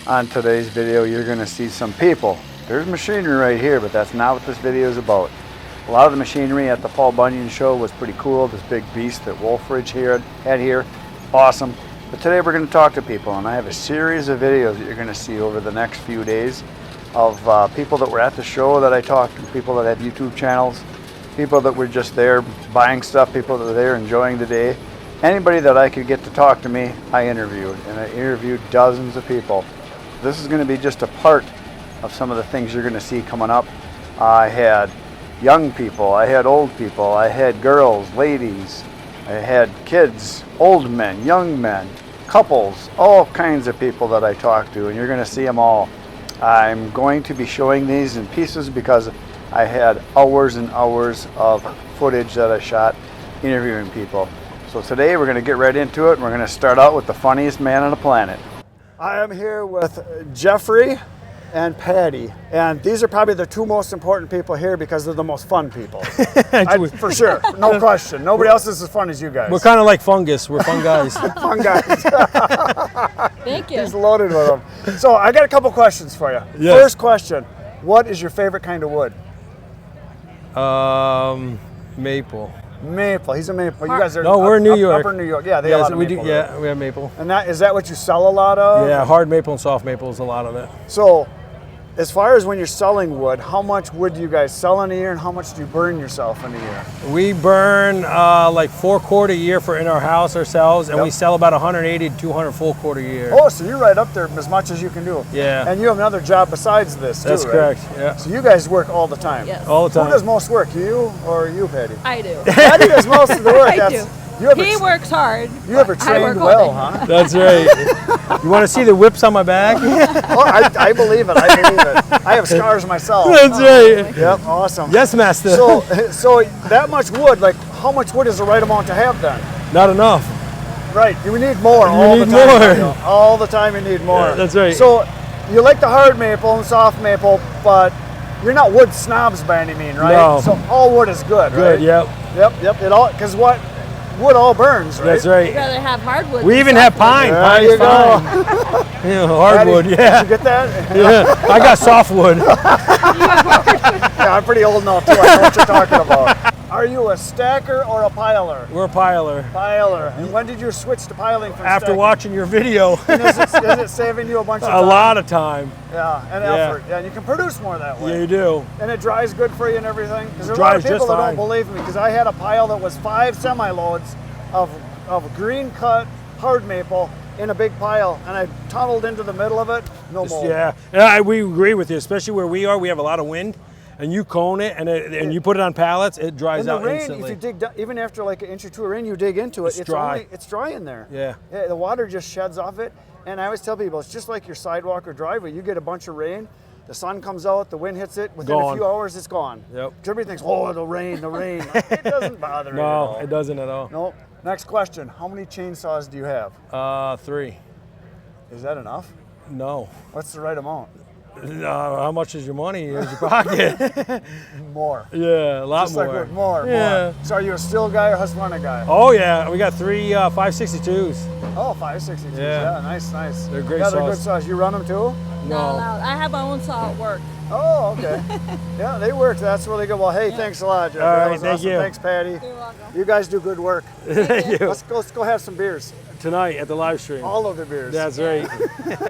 On today's video, you're going to see some people. There's machinery right here, but that's not what this video is about. A lot of the machinery at the Paul Bunyan show was pretty cool. This big beast that Wolfridge had here, awesome. But today we're going to talk to people, and I have a series of videos that you're going to see over the next few days of people that were at the show that I talked to, people that have YouTube channels, people that were just there buying stuff, people that were there enjoying the day. Anybody that I could get to talk to me, I interviewed, and I interviewed dozens of people. This is going to be just a part of some of the things you're going to see coming up. I had young people, I had old people, I had girls, ladies, I had kids, old men, young men, couples, all kinds of people that I talked to, and you're going to see them all. I'm going to be showing these in pieces because I had hours and hours of footage that I shot interviewing people. So today we're going to get right into it, and we're going to start out with the funniest man on the planet. I am here with Jeffrey and Patty, and these are probably the two most important people here because they're the most fun people. For sure, no question. Nobody else is as fun as you guys. We're kind of like fungus. We're fun guys. Fun guys. Thank you. He's loaded with them. So I got a couple questions for you. Yes. First question, what is your favorite kind of wood? Maple. Maple. He's a maple. You guys are No, we're in New York. Upper New York. Yeah, they have a lot of we maple do. there. Yeah, we have maple. And is that what you sell a lot of? Yeah, hard maple and soft maple is a lot of it. So, as far as when you're selling wood, how much wood do you guys sell in a year, and how much do you burn yourself in a year? We burn like 4 quart a year in our house ourselves, and we sell about 180 to 200 full quart a year. Oh, so you're right up there as much as you can do. Yeah. And you have another job besides this, too, That's right? correct. Yeah. So you guys work all the time. Yes. All the time. Who does most work, you or you, Patty? I do. Patty does most of the work. I do. He works hard. You have her trained well, huh? That's right. You want to see the whips on my back? Oh, I believe it. I believe it. I have scars myself. That's right. Yep, awesome. Yes, master. So that much wood, like how much wood is the right amount to have then? Not enough. Right, you need more all the time. More. All the time you need more. Yeah, that's right. So you like the hard maple and soft maple, but you're not wood snobs by any mean, right? No. So all wood is good, right? Good. Yep. Yep. It all, because what? Wood all burns, right? That's right. You'd rather have hardwood. We even have pine. There you go. Yeah, hardwood. Patty, Yeah. Did you get that? Yeah. I got softwood. Yeah, I'm pretty old now too. I know what you're talking about. Are you a stacker or a piler? We're a piler. Piler. And when did you switch to piling from After stacking? watching your video. And is it saving you a bunch of time? A lot of time. Yeah, and effort. Yeah, and you can produce more that way. Yeah, you do. And it dries good for you and everything? Because there's a lot Dries of people just that fine. don't believe me, because I had a pile that was 5 semi-loads of green cut hard maple in a big pile, and I tunneled into the middle of it, no mold. Yeah, we agree with you, especially where we are. We have a lot of wind, and you cone it, and you put it on pallets, it dries out rain, instantly. if you dig down, even after like an inch or two of rain, you dig into it, It's dry. It's dry in there. Yeah. The water just sheds off it, and I always tell people, it's just like your sidewalk or driveway. You get a bunch of rain, the sun comes out, the wind hits it, within a few hours it's gone. Yep. Everybody thinks, oh, the rain. It doesn't bother me at all. No, it doesn't at all. Nope. Next question, how many chainsaws do you have? 3. Is that enough? No. What's the right amount? How much is your money in your pocket? More. Yeah, a lot Just more. like more. Yeah. So are you a steel guy or Husqvarna guy? Oh yeah, we got 3 562s. Oh, 562s. Yeah. Yeah, nice. They're great Yeah, they're good saws. saws. You run them too? Not allowed. I have my own saw at work. Oh, okay. Yeah, they work. That's really good. Well, hey, thanks a lot, Jeff. All right, That was thank awesome. you. Thanks, Patty. You're welcome. You guys do good work. Thank you. Let's go have some beers. Tonight at the live stream. All of the beers. That's right.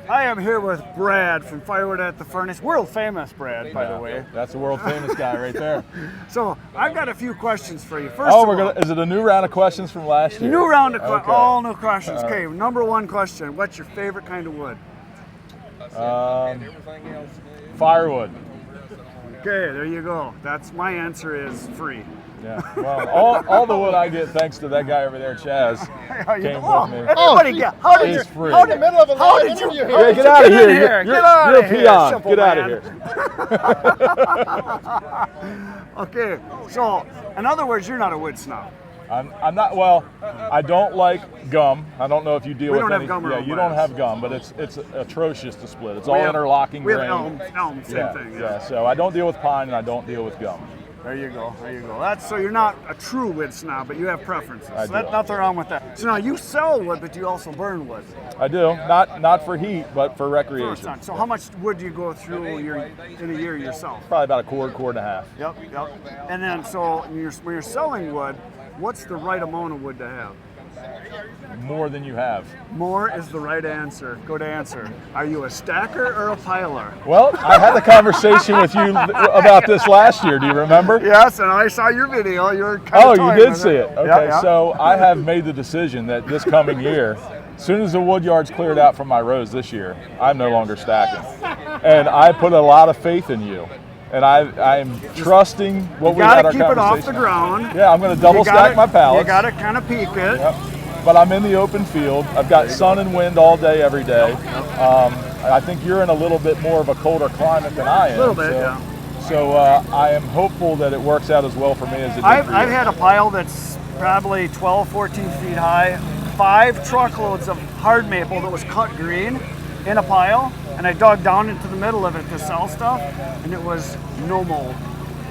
I am here with Brad from Firewood at the Furnace. World famous Brad, by the way. That's the world famous guy right there. So I've got a few questions for you. First Oh, of all, is it a new round of questions from last year? new round of Okay. all new questions. Okay, number one question. What's your favorite kind of wood? Firewood. Okay, there you go. That's my answer is free. Yeah. Well, all the wood I get thanks to that guy over there, Chaz, came with me. Everybody get. How did It's you? free. How did Middle of a live interview? Yeah, get out of here. You're Get out a of here. peon. Simple Get out of man. here. Okay, so in other words, you're not a wood snob. I'm not. Well, I don't like gum. I don't know if you deal We with don't have any. gum Yeah, around you where don't I have gum, but it's atrocious to split. It's We all have- interlocking We have grain. elm, same thing. Yeah. So I don't deal with pine and I don't deal with gum. There you go. There you go. That's so you're not a true wood snob, but you have preferences. I So do. that's nothing wrong with that. So now you sell wood, but you also burn wood. I do. Not for heat, but for recreation. So how much wood do you go through in a year yourself? Probably about a cord and a half. Yep. And then so when you're selling wood, what's the right amount of wood to have? More than you have. More is the right answer. Good answer. Are you a stacker or a piler? Well, I had the conversation with you about this last year. Do you remember? Yes, and I saw your video. You were kind Oh, of you did see it. Okay, Yeah. so I have made the decision that this coming year, as soon as the wood yard's cleared out from my rows this year, I'm no longer stacking. And I put a lot of faith in you. And I'm trusting what we had gotta our keep it off conversation the on. ground. Yeah, I'm going to double stack my pallets. You gotta kind of peek it. Yep. But I'm in the open field. I've got sun and wind all day, every day. I think you're in a little bit more of a colder climate than I am. A little bit, yeah. So I am hopeful that it works out as well for me as it did I've for you. had a pile that's probably 12, 14 feet high, 5 truckloads of hard maple that was cut green in a pile, and I dug down into the middle of it to sell stuff, and it was no mold,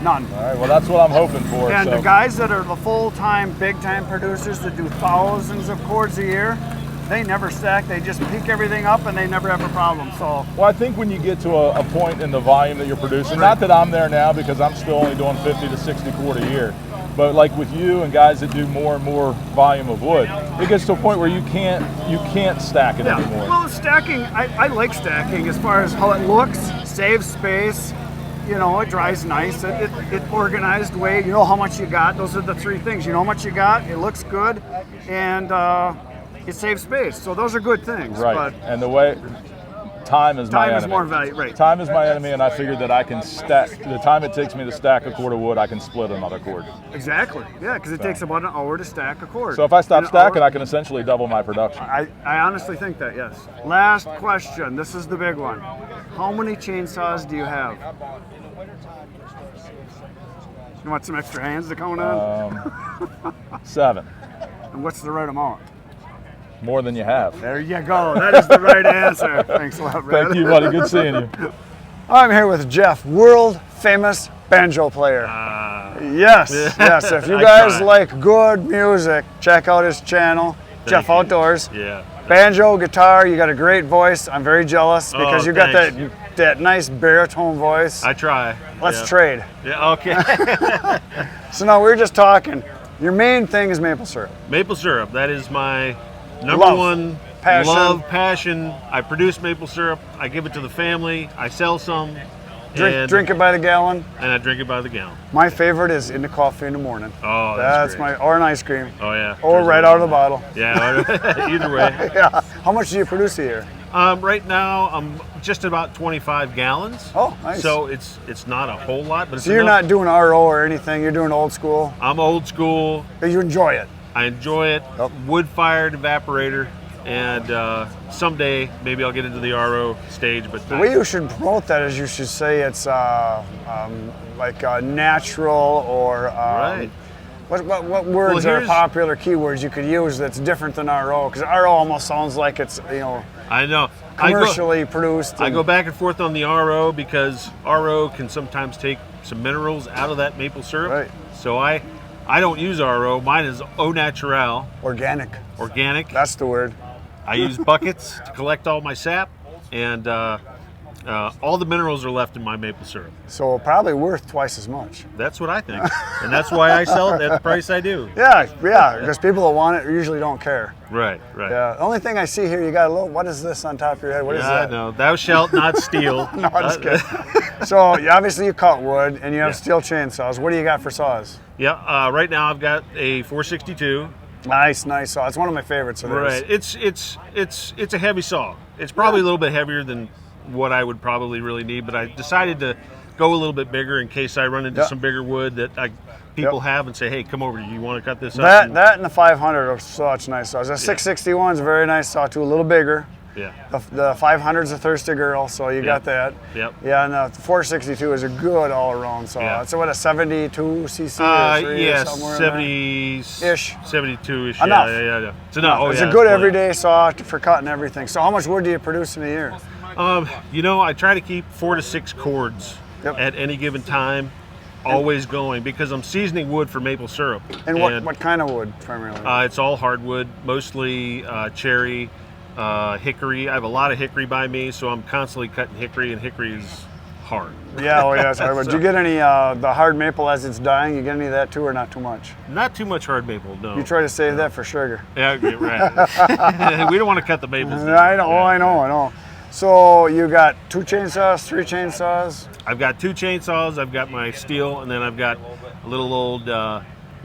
none. All right, well, that's what I'm hoping for. And so. the guys that are the full-time, big-time producers that do thousands of cords a year, they never stack. They just pick everything up, and they never have a problem. So, Well, I think when you get to a point in the volume that you're producing, not that I'm there now because I'm still only doing 50 to 60 cord a year, but like with you and guys that do more and more volume of wood, it gets to a point where you can't stack it anymore. Well, stacking, I like stacking as far as how it looks, saves space. You know, it dries nice. It organized way. You know how much you got. Those are the 3 things. You know how much you got. It looks good, and it saves space. So those are good things. Right. But And the way time is my time is enemy. more value. Right. Time is my enemy, and I figured that I can stack. The time it takes me to stack a cord of wood, I can split another cord. Exactly. Yeah, because it takes about an hour to stack a cord. So if I stop And an stacking, hour- I can essentially double my production. I honestly think that, yes. Last question. This is the big one. How many chainsaws do you have? You want some extra hands to count on? 7. And what's the right amount? More than you have. There you go. That is the right answer. Thanks a lot, Brad. Thank you, buddy. Good seeing you. I'm here with Jeff, world famous banjo player. Yes. If you guys like good music, check out his channel, Jeff Outdoors. Yeah. Banjo, guitar, you got a great voice. I'm very jealous because you got thanks. that nice baritone voice. I try. Let's trade. Yeah, okay. So now we were just talking. Your main thing is maple syrup. Maple syrup, that is my number Love. one Passion. passion. I produce maple syrup, I give it to the family, I sell some, Drink it by the gallon. and I drink it by the gallon. My favorite is in the coffee in the morning. Oh, That's great. or an ice cream. Oh yeah. Or There's right a- out of the bottle. Yeah, either way. Yeah. How much do you produce a year? Right now, I'm just about 25 gallons. Oh, nice. So it's not a whole lot, but it's So you're enough. not doing RO or anything. You're doing old school. I'm old school. But you enjoy it. I enjoy it. Yep. Wood-fired evaporator, and someday maybe I'll get into the RO stage. But The way you should promote that is you should say it's like natural or Right. What words are here's- popular keywords you could use that's different than RO? Because RO almost sounds like it's I know. commercially produced. I and- go back and forth on the RO because RO can sometimes take some minerals out of that maple syrup. Right. So I don't use RO. Mine is au naturel, organic. organic. That's the word. I use buckets to collect all my sap, and all the minerals are left in my maple syrup. So probably worth twice as much. That's what I think, and that's why I sell it at the price I do. Yeah, because people that want it usually don't care. Right. Yeah. The only thing I see here, you got a little. What is this on top of your head? What is Yeah, I that? know. Thou shalt not steal. No, I'm just kidding. So obviously you cut wood and you have Yeah. steel chainsaws. What do you got for saws? Yeah. Right now I've got a 462. Nice saw. It's one of my favorites of theirs. Right. It's a heavy saw. It's probably a little bit heavier than what I would probably really need, but I decided to go a little bit bigger in case I run into Yeah. some bigger wood that people have and say, hey, come over, you want to cut this up? That and the 500 are such nice saws. The 661 is a very nice saw too, a little bigger. Yeah. The 500 is a thirsty girl, so you got that. Yep. Yeah, and the 462 is a good all-around saw. Yeah. It's what, a 72 cc or 3 or Yes, somewhere in there? 70-ish. 72-ish. Enough. Yeah. It's enough. Oh, It's yeah, a good plenty. everyday saw for cutting everything. So how much wood do you produce in a year? I try to keep 4 to 6 cords Yep. at any given time. always going because I'm seasoning wood for maple syrup. And what kind of wood primarily? It's all hardwood, mostly cherry, hickory. I have a lot of hickory by me, so I'm constantly cutting hickory, and hickory is hard. Yeah, oh yeah, it's hardwood. Do you get any the hard maple as it's dying? You get any of that too, or not too much? Not too much hard maple, no. You try to save that for sugar. Yeah, right. We don't want to cut the maples. I know. Oh, I know. So you got 2 chainsaws, 3 chainsaws? I've got 2 chainsaws. I've got my steel, and then I've got a little old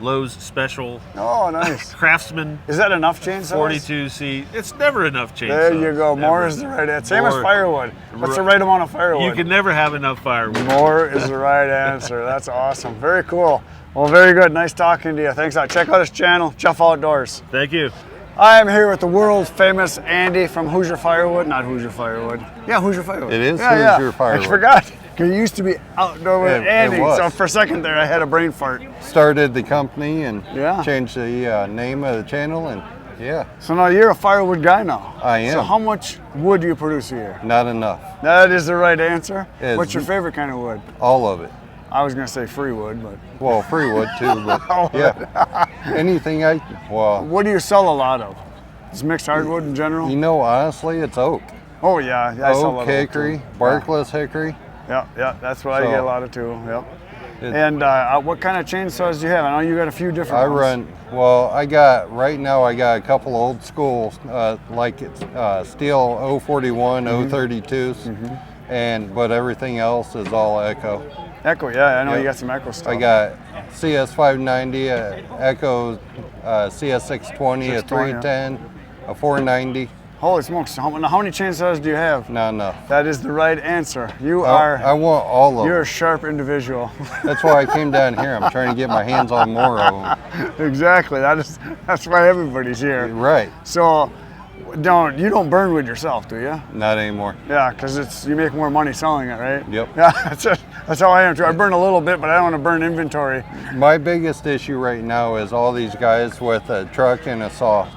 Lowe's special. Oh, nice. Craftsman. Is that enough chainsaws? 42C. It's never enough chainsaws. There you go. More Never. is the right answer. Same as firewood. What's the right amount of firewood? You can never have enough firewood. More is the right answer. That's awesome. Very cool. Well, very good. Nice talking to you. Thanks a lot. Check out his channel, Jeff Outdoors. Thank you. I am here with the world famous Andy from Hoosier Firewood. Not Hoosier Firewood. Yeah, Hoosier Firewood. It is yeah, Hoosier Firewood. I forgot. It used to be Outdoor with It Andy. was. So for a second there, I had a brain fart. Started the company and Yeah. changed the name of the channel, and yeah, So now you're a firewood guy now. I am. So how much wood do you produce a year? not enough. That is the right answer. Is- What's your favorite kind of wood? All of it. I was gonna say free wood, but Well, free wood too, but yeah, anything what do you sell a lot of? Is mixed hardwood in general? you know, honestly, it's oak. Oh yeah, I sell a lot Oak, of hickory, too. barkless hickory. Yeah, that's what I So- get a lot of too. Yep. It- And what kind of chainsaws do you have? I know you got a few different I ones. run, well, right now I got a couple old school, like it's steel 041, 032s, but everything else is all Echo. Echo, yeah, I know Yep. you got some Echo stuff. I got CS 590, Echo CS 620, a 310, a 490. Holy smokes! How many chainsaws do you have? Not enough. That is the right answer. You I are. want all of You're a them. sharp individual. That's why I came down here. I'm trying to get my hands on more of them. Exactly. That's why everybody's here. Right. So, you don't burn wood yourself, do you? Not anymore. Yeah, because you make more money selling it, right? Yep. Yeah, that's how I am too. I burn a little bit, but I don't want to burn inventory. My biggest issue right now is all these guys with a truck and a saw.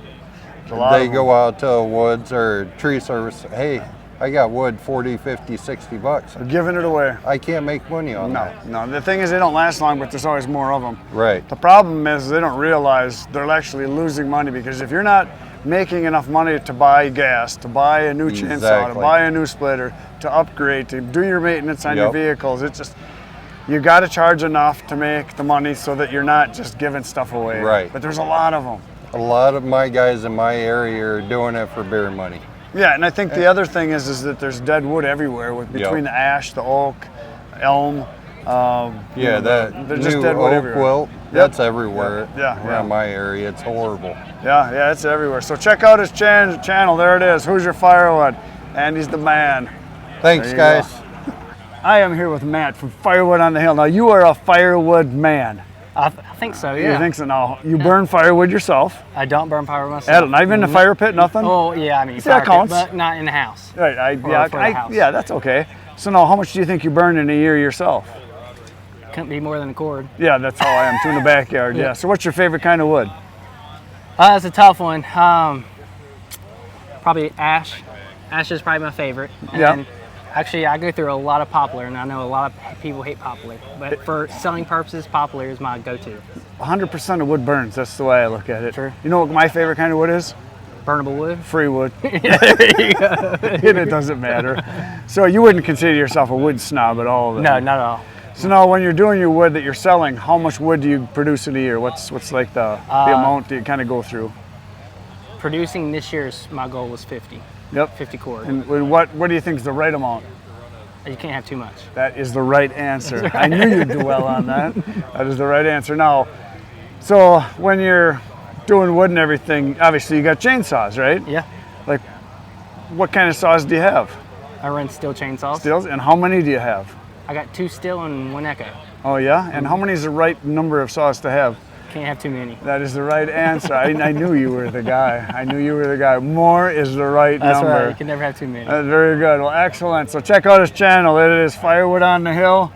A lot They of go out to woods or tree service. Hey, I got wood 40, 50, 60 bucks. They're giving it away. I can't make money on that. No. The thing is, they don't last long, but there's always more of them. Right. The problem is they don't realize they're actually losing money because if you're not making enough money to buy gas, to buy a new chainsaw, to Exactly. buy a new splitter, to upgrade, to do your maintenance on your Yep. vehicles, it's just, you got to charge enough to make the money so that you're not just giving stuff away. Right. But there's a lot of them. A lot of my guys in my area are doing it for beer money. Yeah, and I think the other thing is that there's dead wood everywhere between the ash, the oak, elm. Yeah, that they're just new dead wood oak everywhere. wilt, that's everywhere Yeah, around yeah. my area. It's horrible. Yeah, it's everywhere. So check out his channel. There it is. Hoosier Firewood. And he's the man. Thanks, There you guys. go. I am here with Matt from Firewood on the Hill. Now, you are a firewood man. I think so, yeah. You think so? Now, you burn firewood yourself. I don't burn firewood myself. Not even in the fire pit, nothing? Oh, yeah, I mean, See, that fire pit, counts. but not in the house. Right, for the house. yeah, that's okay. So now, how much do you think you burn in a year yourself? Couldn't be more than a cord. Yeah, that's how I am, too, in the backyard. Yeah. So what's your favorite kind of wood? That's a tough one. Probably ash. Ash is probably my favorite. And Yeah. then, actually, I go through a lot of poplar, and I know a lot of people hate poplar. But for selling purposes, poplar is my go-to. 100% of wood burns. That's the way I look at it. Sure. You know what my favorite kind of wood is? Burnable wood. Free wood. And it doesn't matter. So you wouldn't consider yourself a wood snob at all? Then? No, not at all. So now when you're doing your wood that you're selling, how much wood do you produce in a year? What's like the amount that you kind of go through? Producing this year's, my goal was 50. Yep. 50 cord. And what do you think is the right amount? You can't have too much. That is the right answer. I knew you'd do well on that. That is the right answer. Now, so when you're doing wood and everything, obviously you got chainsaws, right? Yeah. Like, what kind of saws do you have? I run steel chainsaws. Steels? And how many do you have? I got 2 steel and 1 Echo. Oh yeah? And how many is the right number of saws to have? Can't have too many. That is the right answer. I knew you were the guy. I knew you were the guy. More is the right That's number. right. You can never have too many. That's very good. Well, excellent. So check out his channel. It is Firewood on the Hill.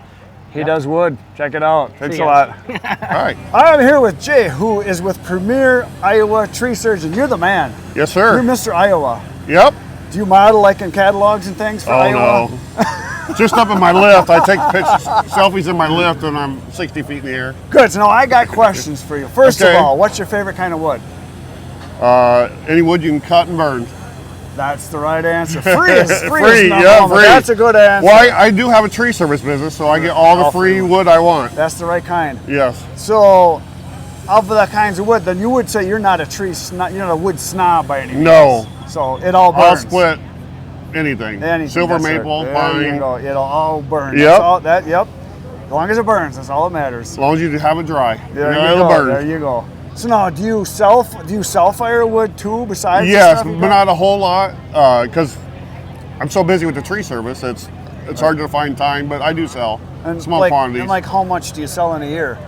He does wood. Check it out. Thanks See a you lot. guys. All right. I'm here with Jay, who is with Premier Iowa Tree Surgeon. You're the man. Yes, You're sir. Mr. Iowa. Yep. Do you model like in catalogs and things for Oh, Iowa? no. just up in my lift. I take pictures, selfies in my lift, and I'm 60 feet in the air. Good. So now I got questions for you. First Okay. of all, what's your favorite kind of wood? Any wood you can cut and burn. That's the right answer. Free is Free, number yeah, one, but free. that's a good answer. Well, I do have a tree service business, so I get all the free wood I want. That's the right kind. Yes. So, of the kinds of wood, then you would say you're not a you're not a wood snob by any means. No. So it all burns. I'll split anything. Silver that's it. maple, There pine. you go. It'll all burn. Yep. That's all, yep. As long as it burns, that's all that matters. As long as you have it dry. There you it'll go. burn. There you go. So now, do you sell firewood too? Besides, Yes, the stuff you but got? not a whole lot, because I'm so busy with the tree service. It's hard to find time, but I do sell small quantities. And like, how much do you sell in a year?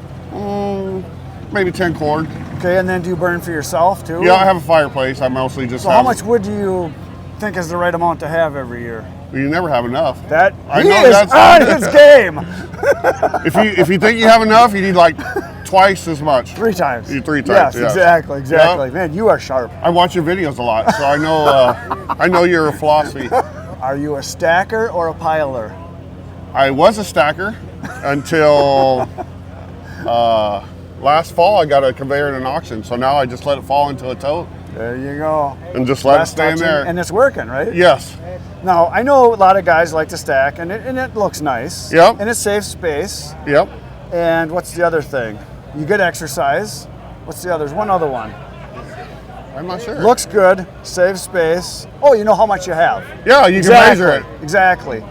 Maybe 10 cord. Okay, and then do you burn for yourself too? Yeah, I have a fireplace. I mostly just So have. how much wood do you think is the right amount to have every year? You never have enough. I know is that's on his game. If you think you have enough, you need like twice as much. 3 times. 3 times. Yes, exactly. Yep. Man, you are sharp. I watch your videos a lot, so I know I know your philosophy. Are you a stacker or a piler? I was a stacker until last fall. I got a conveyor in an auction, so now I just let it fall into a tote. There you go. And just let it stay in touching, there. and it's working, right? Yes. Now, I know a lot of guys like to stack, and it looks nice. Yep. And it saves space. Yep. And what's the other thing? You get exercise. What's the other? There's one other one. I'm not sure. Looks good, saves space. Oh, you know how much you have. Yeah, you can measure it. Exactly.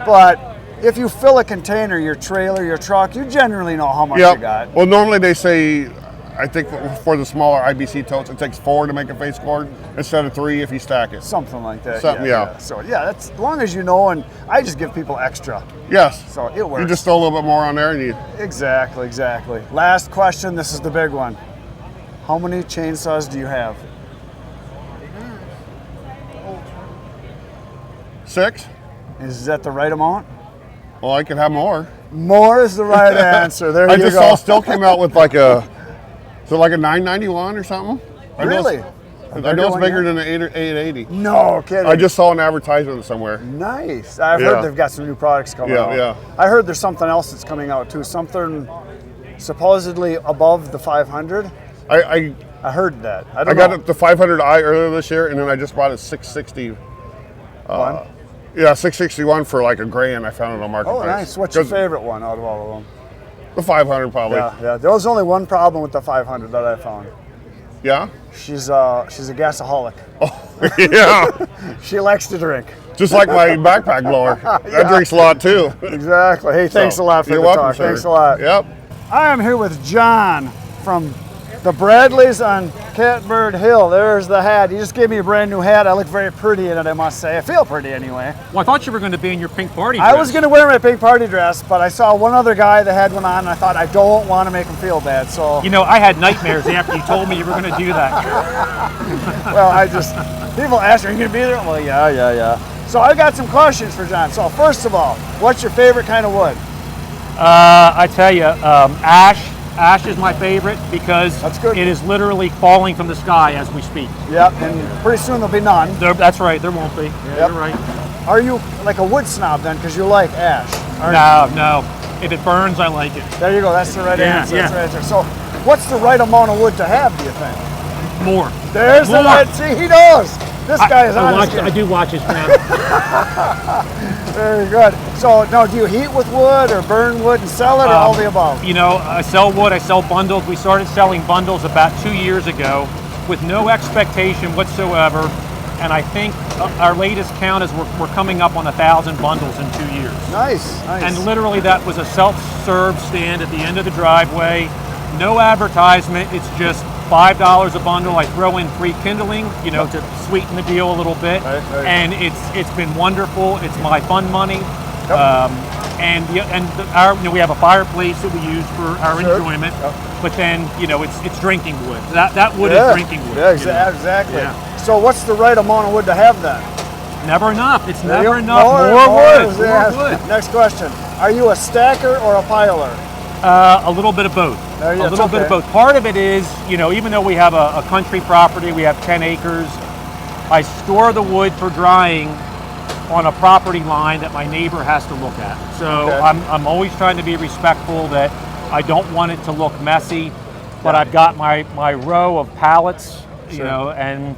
But if you fill a container, your trailer, your truck, you generally know how much you got. Well, normally they say, I think for the smaller IBC totes, it takes 4 to make a face cord instead of 3 if you stack it. Something like that. Something, yeah. So that's as long as you know, and I just give people extra. Yes. So it works. You just throw a little bit more on there and you. Exactly. Last question. This is the big one. How many chainsaws do you have? 6. Is that the right amount? Well, I could have more. More is the right answer. There you go. I just saw Still came out with like a, is it like a 991 or something? Really? I know it's bigger than an 880. No kidding. I just saw an advertisement somewhere. Nice. I've heard they've got some new products coming out. Yeah. I heard there's something else that's coming out too. Something supposedly above the 500. I heard that. I got the 500i earlier this year, and then I just bought a 660. Yeah, 661 for like $1,000. I found it on Marketplace. Oh, nice. What's your favorite one out of all of them? The 500 probably. Yeah. There was only one problem with the 500 that I found. Yeah? She's a gasaholic. Oh, yeah. She likes to drink. Just like my backpack blower. That drinks a lot too. Exactly. Hey, thanks a lot for the welcome, talk. sir. Thanks a lot. Yep. I am here with John from the Bradleys on Catbird Hill. There's the hat. He just gave me a brand new hat. I look very pretty in it, I must say. I feel pretty anyway. Well, I thought you were going to be in your pink party dress. I was going to wear my pink party dress, but I saw one other guy that had one on, and I thought I don't want to make him feel bad. So You know, I had nightmares after you told me you were going to do that. well, people ask me, are you going to be there? Well, yeah. So I got some questions for John. So first of all, what's your favorite kind of wood? I tell you, ash. Ash is my favorite because That's good. it is literally falling from the sky as we speak. Yep, and pretty soon there'll be none. That's right, there won't be. Yeah, Yep. You're right. Are you like a wood snob then, because you like ash? No. If it burns, I like it. There you go, that's the right answer. Yeah. That's the right answer. So what's the right amount of wood to have, do you think? More. There's the right, see, he knows. This guy is honest. I do watch his channel. Very good. So, no, do you heat with wood or burn wood and sell it, or all the above? You know, I sell wood, I sell bundles. We started selling bundles about 2 years ago with no expectation whatsoever. And I think our latest count is we're coming up on 1,000 bundles in 2 years. Nice. And literally that was a self-serve stand at the end of the driveway. No advertisement, it's just $5 a bundle. I throw in free kindling, you know, to sweeten the deal a little bit. Right. And it's been wonderful. It's my fun money. Yep. We have a fireplace that we use for our enjoyment. Yep. But then, you know, it's drinking wood. That wood is drinking wood. Yeah, you know? exactly. Yeah. So what's the right amount of wood to have then? Never enough. It's There you never go. enough. More wood. Next question. Are you a stacker or a piler? A little bit of both. A little bit of both. Part of it is, you know, even though we have a country property, we have 10 acres, I store the wood for drying on a property line that my neighbor has to look at. So Okay. I'm always trying to be respectful that I don't want it to look messy, but I've got my row of pallets, you know, and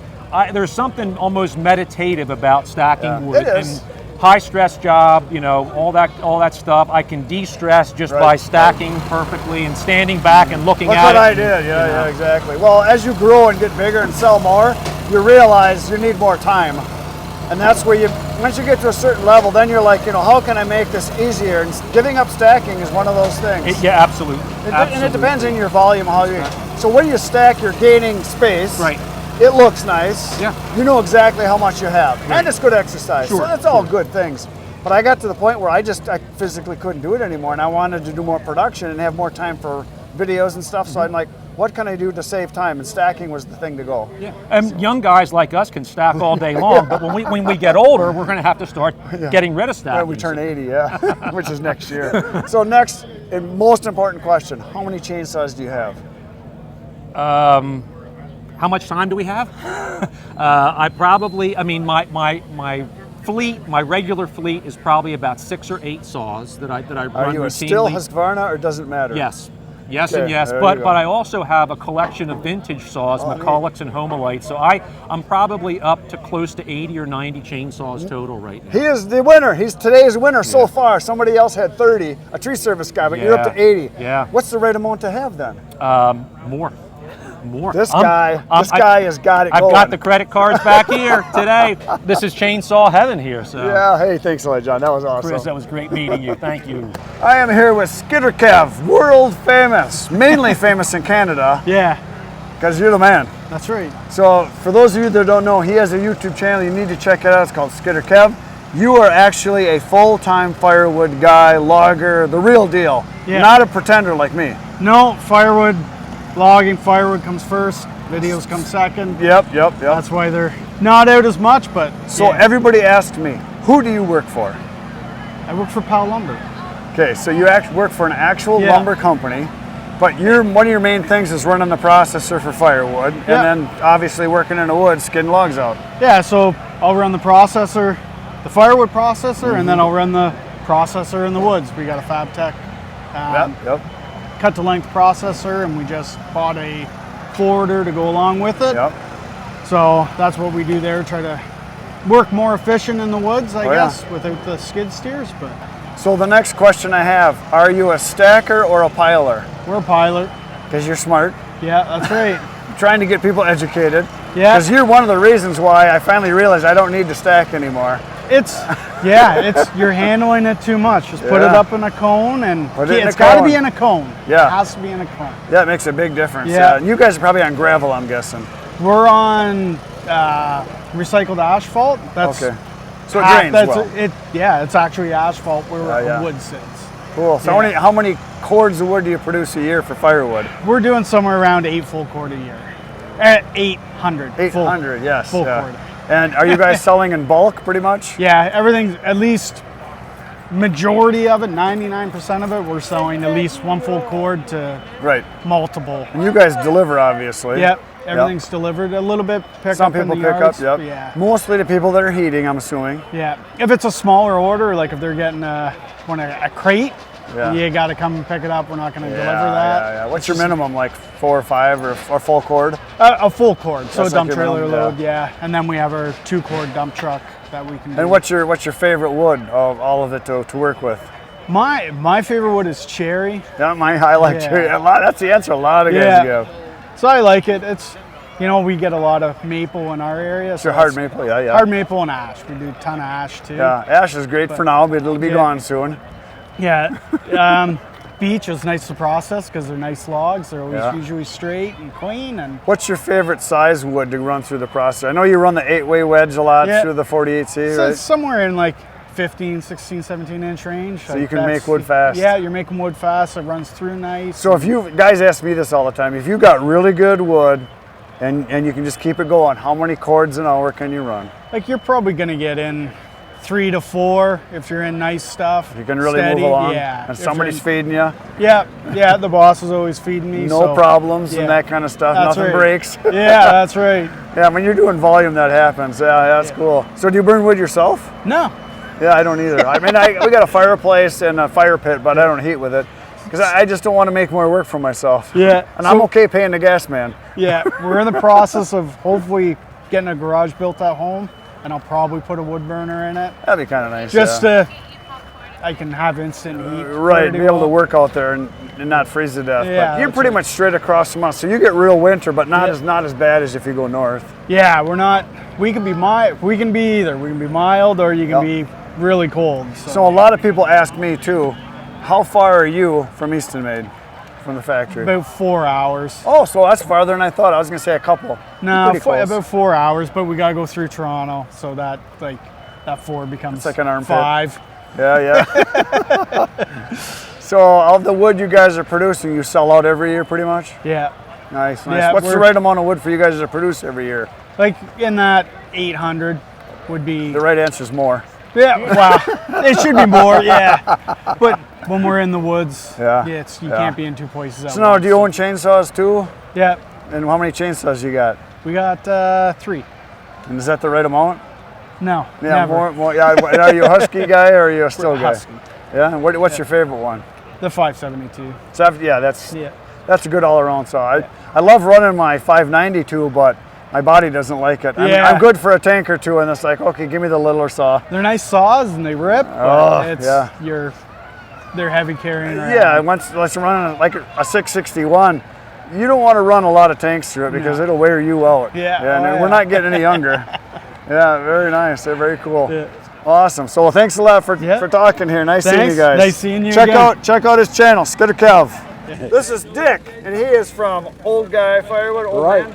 there's something almost meditative about stacking wood. It is. And high stress job, you know, all that stuff. I can de-stress just by stacking perfectly and standing back and looking That's at what it. I did. Yeah, exactly. Well, as you grow and get bigger and sell more, you realize you need more time. And that's where once you get to a certain level, then you're like, you know, how can I make this easier? And giving up stacking is one of those things. Yeah, absolutely. And it depends on your volume, so when you stack, you're gaining space. Right. It looks nice. Yeah. You know exactly how much you have. Right. And it's good exercise. Sure, So that's all good things. But I got to the point where I physically couldn't do it anymore, and I wanted to do more production and have more time for videos and stuff. So I'm like, what can I do to save time? And stacking was the thing to go. Yeah. And young guys like us can stack all day long, but when we get older, we're going to have to start getting rid of stacking. When we turn 80, which is next year. So next, and most important question, how many chainsaws do you have? How much time do we have? My fleet, my regular fleet is probably about 6 or 8 saws that I run Are you routinely. a still Husqvarna, or does it matter? Yes. Yes Okay, and yes, there but you go. I also have a collection of vintage saws, McCullochs and Homolites, so I'm probably up to close to 80 or 90 chainsaws total right now. He is the winner. He's today's winner so far. Somebody else had 30, a tree service guy, but you're up to 80. Yeah. What's the right amount to have then? More. This guy has got it I've going. got the credit cards back here today. This is chainsaw heaven here. So. Yeah, hey, thanks a lot, John. That was awesome. Chris, that was great meeting you. Thank you. I am here with Skitter Kev, world famous, mainly famous in Canada. Yeah, Because you're the man. that's right. So for those of you that don't know, he has a YouTube channel. You need to check it out. It's called Skitter Kev. You are actually a full-time firewood guy, logger, the real deal. Yeah. Not a pretender like me. No, firewood, logging, firewood comes first, videos come second. Yep. That's why they're not out as much, but So everybody asked me, who do you work for? I work for Powell Lumber. Okay, so you work for an actual Yeah. lumber company, but one of your main things is running the processor for firewood, and Yeah. then obviously working in the woods, skidding logs out. Yeah, so I'll run the processor, the firewood processor, and then I'll run the processor in the woods. We got a Fab Tech Yep. cut to length processor, and we just bought a forwarder to go along with it. Yep. So that's what we do there, try to work more efficient in the woods, I Oh, yeah. guess, without the skid steers, but So the next question I have, are you a stacker or a piler? we're a pilot. Because you're smart. Yeah, that's right. Trying to get people educated. Yeah. Because you're one of the reasons why I finally realized I don't need to stack anymore. You're handling it too much. Just put it Yeah. up in a cone, and Put it in it's a got to cone. be in a cone. Yeah. It has to be in a cone. Yeah, it makes a big difference. Yeah. And you guys are probably on gravel, I'm guessing. We're on recycled asphalt. That's Okay. So it drains well. It's actually asphalt where Yeah. the wood sits. Cool. So Yeah. how many cords of wood do you produce a year for firewood? We're doing somewhere around 8 full cord a year. 800. 800, yes. Full yeah. cord. And are you guys selling in bulk pretty much? Yeah, everything's at least majority of it, 99% of it, we're selling at least 1 full cord to Right. multiple. And you guys deliver, obviously. Yep, everything's delivered. A little bit pick Some up in people the pick yards, up, Yeah. Mostly the people that are heating, I'm assuming. Yeah, if it's a smaller order, like if they're getting a crate, Yeah. you got to come and pick it up. We're not going to deliver that. Yeah. What's your minimum, like 4 or 5 or full cord? A full cord, so a That's dump like your trailer minimum, load, yeah. And then we have our 2 cord dump truck that we can do. And what's your favorite wood of all of it to work with? My favorite wood is cherry. Yeah, I like Yeah. cherry. That's the answer a lot of guys give. So I like it. It's, we get a lot of maple in our area. It's your hard maple, yeah. Hard maple and ash. We do a ton of ash too. Yeah, ash is great for now, but it'll be gone soon. Yeah. Beech is nice to process because they're nice logs. They're always usually straight and clean. And what's your favorite size wood to run through the process? I know you run the 8-way wedge a lot through the 48C, so right? it's somewhere in like 15, 16, 17 inch range. So you can make wood fast. Yeah, you're making wood fast. It runs through nice. So if you guys ask me this all the time, if you got really good wood and you can just keep it going, how many cords an hour can you run? Like you're probably going to get in 3 to 4 if you're in nice stuff. You can really steady, move along. Yeah. And If somebody's you're feeding you. Yeah, the boss is always feeding me. No so, problems yeah. and that kind of stuff. That's Nothing right. breaks. Yeah, that's right. Yeah, when you're doing volume, that happens. Yeah, that's cool. So do you burn wood yourself? No. Yeah, I don't either. I mean, we got a fireplace and a fire pit, but I don't heat with it because I just don't want to make more work for myself. Yeah. And I'm okay paying the gas man. Yeah, we're in the process of hopefully getting a garage built at home, and I'll probably put a wood burner in it. That'd be kind of nice. Just yeah. I can have instant heat. Right, be able to work out there and not freeze to death. Yeah, but you're pretty much straight across from us, so you get real winter, but not as bad as if you go north. Yeah, we're not. We can be We can be either. We can be mild, or you can be really cold. So a lot of people ask me too, how far are you from Easton Made, from the factory? About 4 hours. Oh, so that's farther than I thought. I was gonna say a couple. No, Pretty close. about 4 hours, but we gotta go through Toronto, so that that 4 becomes It's like an armpit. 5. Yeah. So of the wood you guys are producing, you sell out every year pretty much? Yeah. Nice. Yeah, What's the right amount of wood for you guys to produce every year? Like in that 800 would be. The right answer is more. Yeah, wow. It should be more, yeah. But when we're in the woods, you can't be in 2 places at So now, once. do you own chainsaws too? Yeah. And how many chainsaws you got? We got 3. And is that the right amount? No, Yeah, never. more. Yeah. And are you a Husky guy or are you a Still guy? Husky. Yeah. And what's your favorite one? The 572. So that's a good all-around saw. I love running my 592, but my body doesn't like it. I'm good for a tank or two, and it's like, okay, give me the littler saw. They're nice saws and they rip. But they're heavy carrying around. Yeah, let's run like a 661. You don't want to run a lot of tanks through it because it'll wear you out. Yeah. We're not getting any younger. Yeah, very nice. They're very cool. Yeah. Awesome. So thanks a lot for talking here. Nice seeing you guys. Nice seeing you Check again. out his channel, Skitter Kev. This is Dick, and he is from Old Guy Firewood.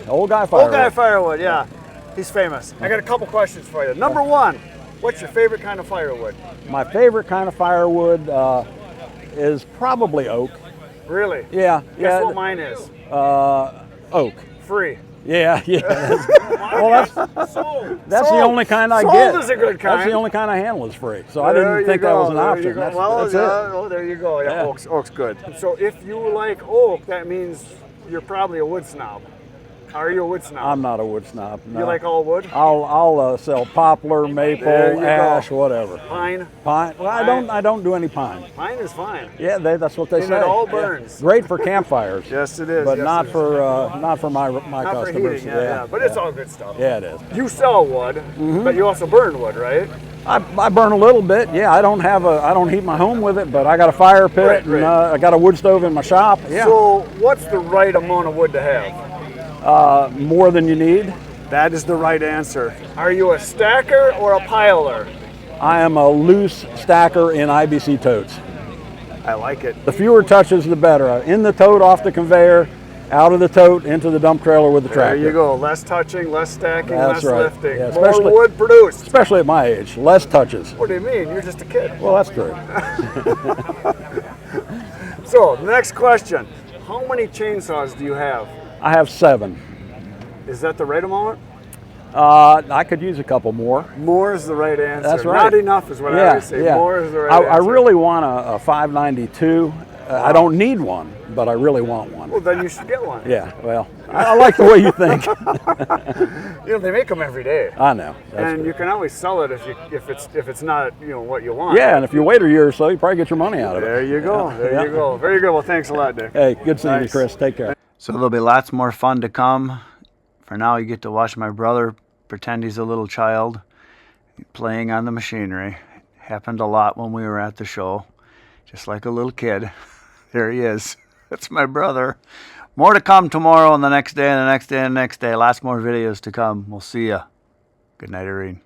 Old Guy Firewood. Old Guy Firewood, yeah. He's famous. I got a couple questions for you. Number one, what's your favorite kind of firewood? My favorite kind of firewood is probably oak. Really? Yeah. Guess what mine is? Oak. Free. Yeah. Well, that's the only kind I get. Sold is a good kind. That's the only kind I handle is free. So I didn't think that was an option. That's it. Oh, there you go. Yeah, oak's good. So if you like oak, that means you're probably a wood snob. Are you a wood snob? I'm not a wood snob. No. You like all wood? I'll sell poplar, maple, ash, whatever. Pine. Pine. Well, I don't do any pine. Pine is fine. Yeah, that's what they say. It all burns. Yeah. Great for campfires. Yes, it is. But yes, not for my not customers. For heating, yeah. But it's all good stuff. Yeah, it is. You sell wood, but you also burn wood, right? I burn a little bit. Yeah, I don't heat my home with it, but I got a fire pit and I got a wood stove in my shop. Yeah. So what's the right amount of wood to have? More than you need. That is the right answer. Are you a stacker or a piler? I am a loose stacker in IBC totes. I like it. The fewer touches, the better. In the tote, off the conveyor, out of the tote, into the dump trailer with the tractor. There you go. Less touching, less stacking, That's less right. lifting. Yeah, more wood produced. Especially at my age. Less touches. What do you mean? You're just a kid. Well, that's true. So, next question. How many chainsaws do you have? I have 7. Is that the right amount? I could use a couple more. More is the right answer. That's right. Not enough is what I always say. Yeah. More is the right answer. I really want a 592. I don't need one, but I really want one. Well, then you should get one. Yeah, well, I like the way you think. You know, they make them every day. I know. And you can always sell it if it's not what you want. Yeah, and if you wait a year or so, you probably get your money out of it. There you go. Yeah. There you go. Very good. Well, thanks a lot, Dick. Hey, good seeing you, Chris. Take care. So there'll be lots more fun to come. For now, you get to watch my brother pretend he's a little child playing on the machinery. Happened a lot when we were at the show. Just like a little kid. There he is. That's my brother. More to come tomorrow and the next day and the next day and the next day. Lots more videos to come. We'll see ya. Good night, Irene.